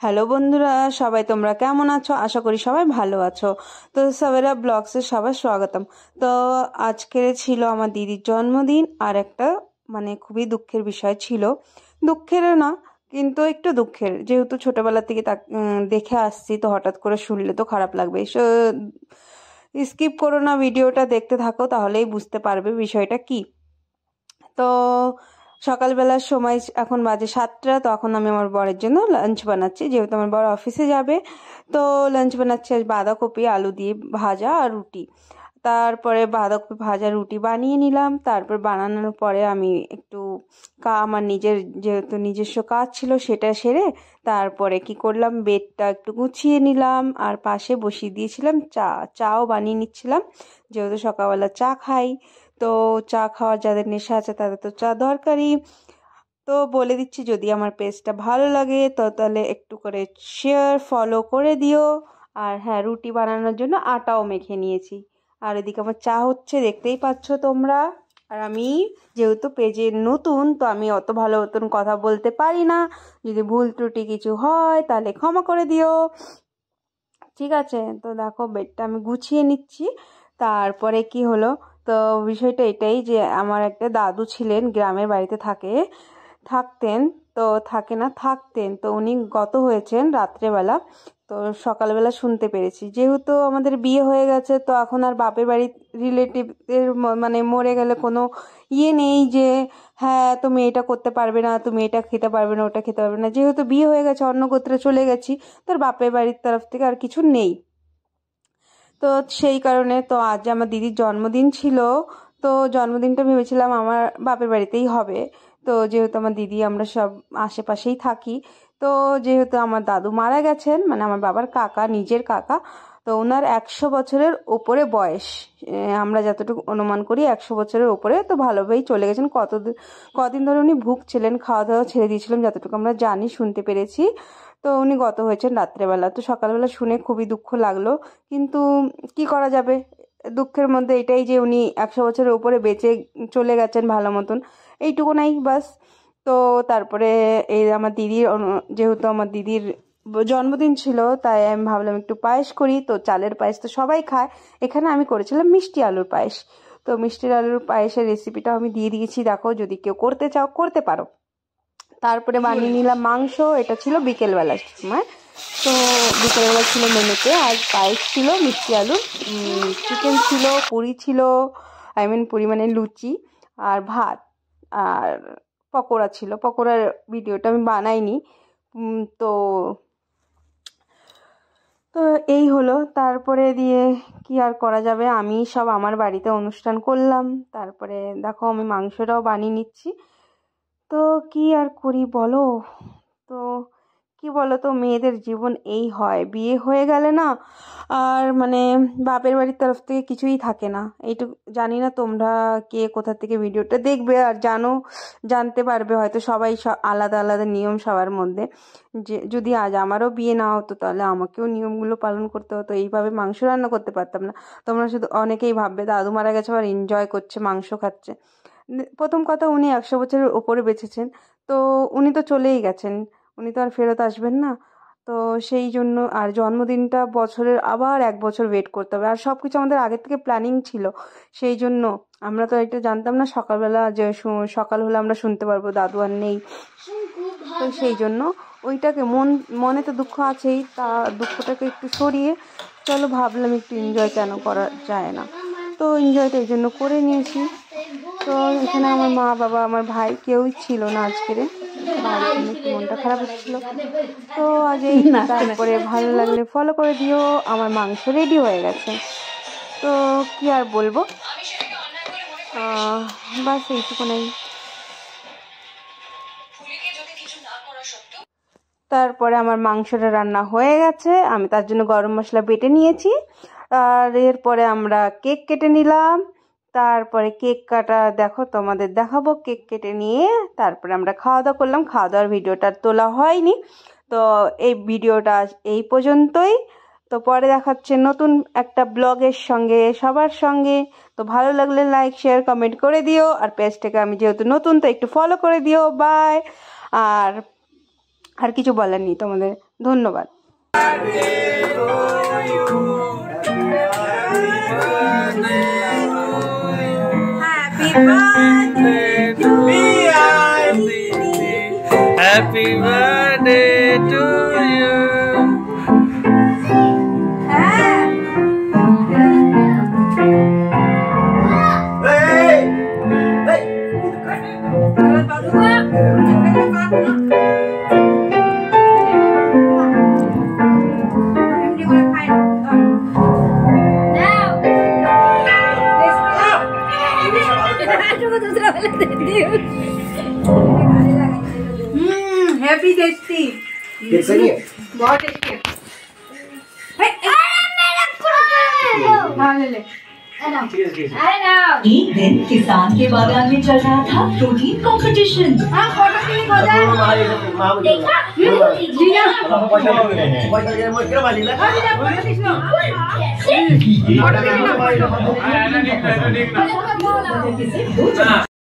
Hello বন্ধুরা, সবাই তোমরা কেমন আছো? আশা করি সবাই ভালো আছো। তো সাবেরা ব্লগসে সবাই স্বাগতম। তো আজকে ছিল আমার দিদির জন্মদিন, আর একটা খুবই দুঃখের বিষয় ছিল। দুঃখের না, কিন্তু একটু দুঃখের, যেহেতু ছোটবেলা থেকে দেখে আসছি, তো হঠাৎ করে শুনলে তো খারাপ লাগবে। স্কিপ করো না, ভিডিওটা দেখতে থাকো, তাহলেই বুঝতে পারবে বিষয়টা কি। তো সকালবেলার সময় এখন বাজে 7টা, তখন আমি আমার বরের জন্য লাঞ্চ বানাচ্ছি, যেহেতু আমার বর অফিসে যাবে। তো লাঞ্চ বানাচ্ছি আজ বাঁধাকপি আলু দিয়ে ভাজা আর রুটি। তারপরে বাঁধাকপি ভাজা রুটি বানিয়ে নিলাম। তারপর বানানোর পরে আমি একটু আমার যেহেতু নিজস্ব কাজ ছিল সেটা সেরে তারপরে কি করলাম, বেডটা একটু গুছিয়ে নিলাম, আর পাশে বসিয়ে দিয়েছিলাম চাও বানিয়ে নিচ্ছিলাম, যেহেতু সকালবেলা চা খাই। তো চা খাওয়ার যাদের নেশা আছে তাদের তো চা দরকারই। তো বলে দিচ্ছি, যদি আমার পেজটা ভালো লাগে তো তাহলে একটু করে শেয়ার ফলো করে দিও। আর হ্যাঁ, রুটি বানানোর জন্য আটাও মেখে নিয়েছি। আর এদিকে আমার চা হচ্ছে, দেখতেই পাচ্ছ তোমরা। আর আমি যেহেতু পেজে নতুন, তো আমি অত ভালো মতন কথা বলতে পারি না। যদি ভুল ত্রুটি কিছু হয় তাহলে ক্ষমা করে দিও, ঠিক আছে? তো দেখো, বেডটা আমি গুছিয়ে নিচ্ছি। তারপরে কি হলো, তো বিষয়টা এটাই যে আমার একটা দাদু ছিলেন, গ্রামের বাড়িতে থাকতেন। তো থাকে না, থাকতেন, তো উনি গত হয়েছেন রাত্রেবেলা। তো সকালবেলা শুনতে পেরেছি, যেহেতু আমাদের বিয়ে হয়ে গেছে, তো এখন আর বাপের বাড়ির রিলেটিভদের মরে গেলে কোনো নেই যে হ্যাঁ তুমি এটা করতে পারবে না, তুমি এটা খেতে পারবে না, ওটা খেতে পারবে না। যেহেতু বিয়ে হয়ে গেছে, অন্য গোত্রে চলে গেছি, তোর বাপের বাড়ির তরফ থেকে আর কিছু নেই। তো সেই কারণে তো আজ আমার দিদির জন্মদিন ছিল। তো জন্মদিনটা ভেবেছিলাম আমার বাপের বাড়িতেই হবে। তো যেহেতু আমার দিদি, আমরা সব আশেপাশেই থাকি। তো যেহেতু আমার দাদু মারা গেছেন, আমার বাবার কাকা, নিজের কাকা। তো ওনার 100 বছরের ওপরে বয়স। আমরা যতটুকু অনুমান করি 100 বছরের ওপরে। তো ভালোভাবেই চলে গেছেন। কদিন ধরে উনি ভুগছিলেন, খাওয়া দাওয়া ছেড়ে দিয়েছিলেন, যতটুকু আমরা জানি, শুনতে পেরেছি। তো উনি গত হয়েছেন রাত্রেবেলা। তো সকালবেলা শুনে খুবই দুঃখ লাগলো, কিন্তু কি করা যাবে। দুঃখের মধ্যে এটাই যে উনি 100 বছরের উপরে বেঁচে চলে গেছেন ভালো মতন, এইটুকু নাই বাস। তো তারপরে এই আমার যেহেতু আমার দিদির জন্মদিন ছিল, তাই আমি ভাবলাম একটু পায়েস করি। তো চালের পায়েস তো সবাই খায়, এখানে আমি করেছিলাম মিষ্টি আলুর পায়েস। তো মিষ্টি আলুর পায়েসের রেসিপিটা আমি দিয়ে দিয়েছি, দেখো, যদি কেউ করতে চাও করতে পারো। তারপরে বানিয়ে নিলাম মাংস, এটা ছিল বিকেলবেলার সময়। তো বিকেলবেলা ছিল মেনুতে, আর পায়েস ছিল, মিষ্টি আলু, চিকেন ছিল, পুরি ছিল, পুরি লুচি, আর ভাত, আর পকোড়া ছিল। পকোড়ার ভিডিওটা আমি বানাইনি। তো তো এই হলো। তারপরে দিয়ে কি আর করা যাবে, আমি সব আমার বাড়িতে অনুষ্ঠান করলাম। তারপরে দেখো, আমি মাংসটাও বানিয়ে নিচ্ছি। তো কি আর করি বলো। তো কি বলো তো, মেয়েদের জীবন এই হয়, বিয়ে হয়ে গেলে না আর বাপের বাড়ির তরফ থেকে কিছুই থাকে না। এইটুকু জানি না তোমরা কে কোথা থেকে ভিডিওটা দেখবে, আর জানতে পারবে হয়তো সবাই আলাদা আলাদা নিয়ম সবার মধ্যে। যে যদি আজ আমারও বিয়ে না হতো, তাহলে আমাকেও নিয়মগুলো পালন করতে হতো, এইভাবে মাংস রান্না করতে পারতাম না। তোমরা শুধু অনেকেই ভাববে দাদু মারা গেছে আর এনজয় করছে, মাংস খাচ্ছে। প্রথম কথা, উনি 100 বছরের ওপরে বেঁচেছেন। তো উনি তো চলেই গেছেন, উনি তো আর ফেরত আসবেন না। তো সেই জন্য, আর জন্মদিনটা বছরের আবার 1 বছর ওয়েট করতে হবে, আর সব কিছু আমাদের আগে থেকে প্ল্যানিং ছিল। সেই জন্য আমরা তো এটা জানতাম না সকালবেলা যে সকাল হলে আমরা শুনতে পারবো দাদু আর নেই। তো সেই জন্য ওইটাকে মনে তো দুঃখ আছেই, তা দুঃখটাকে একটু সরিয়ে চলো ভাবলাম একটু এনজয় কেন করা যায় না। তো এনজয়টা এই জন্য করে নিয়েছি। তো এখানে আমার মা বাবা, আমার ভাই কেউই ছিল না আজকের, ভাইয়ের জন্য একটু মনটা খারাপ হচ্ছিল। তো আজ এই, তারপরে ভালো লাগলে ফলো করে দিও। আমার মাংস রেডি হয়ে গেছে, তো কি আর বলবো, বাস এইটুকু নেই। তারপরে আমার মাংসটা রান্না হয়ে গেছে, আমি তার জন্য গরম মশলা বেটে নিয়েছি। আর এরপরে আমরা কেক কেটে নিলাম। তারপরে কেক কাটা দেখো, তোমাদের দেখাবো। কেক কেটে নিয়ে তারপরে আমরা খাওয়া দাওয়া করলাম। খাওয়া দাওয়ার ভিডিওটা তোলা হয়নি, তো এই ভিডিওটা এই পর্যন্তই। তো পরে দেখাচ্ছে নতুন একটা ব্লগের সঙ্গে, সবার সঙ্গে। তো ভালো লাগলে লাইক শেয়ার কমেন্ট করে দিও, আর পেজটাকে আমি যেহেতু নতুন, তো একটু ফলো করে দিও। বাই। আর কিছু বলার নেই তোমাদের। ধন্যবাদ। Happy birthday to you. Happy tasty बहुत टेस्टी एक दिन किसान के बागान में चल रहा था प्रोटीन कंपटीशन। देखा